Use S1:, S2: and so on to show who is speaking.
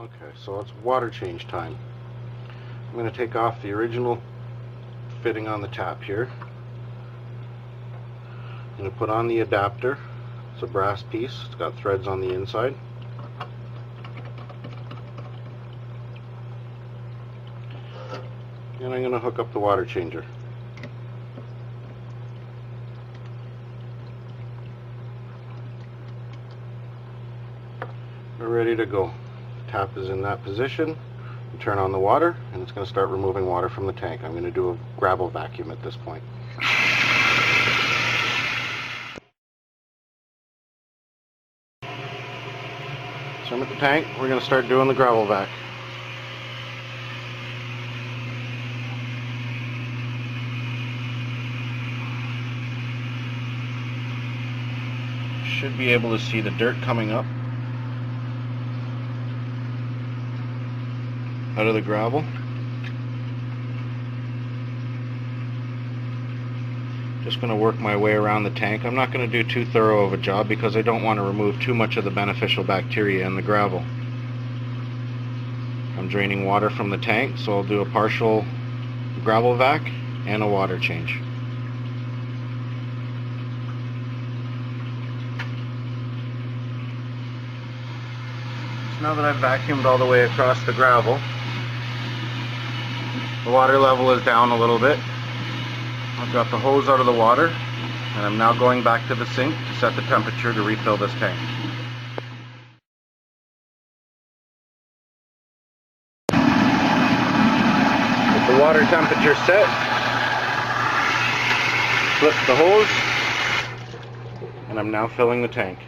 S1: Okay, so it's water change time. I'm going to take off the original fitting on the tap here. I'm going to put on the adapter. It's a brass piece. It's got threads on the inside. And I'm going to hook up the water changer. We're ready to go. Tap is in that position. You turn on the water and it's going to start removing water from the tank. I'm going to do a gravel vacuum at this point. So I'm at the tank. We're going to start doing the gravel vac. Should be able to see the dirt coming up out of the gravel. Just going to work my way around the tank. I'm not going to do too thorough of a job because I don't want to remove too much of the beneficial bacteria in the gravel. I'm draining water from the tank, so I'll do a partial gravel vac and a water change. So now that I've vacuumed all the way across the gravel, the water level is down a little bit. I've got the hose out of the water, and I'm now going back to the sink to set the temperature to refill this tank. With the water temperature set, flip the hose, and I'm now filling the tank.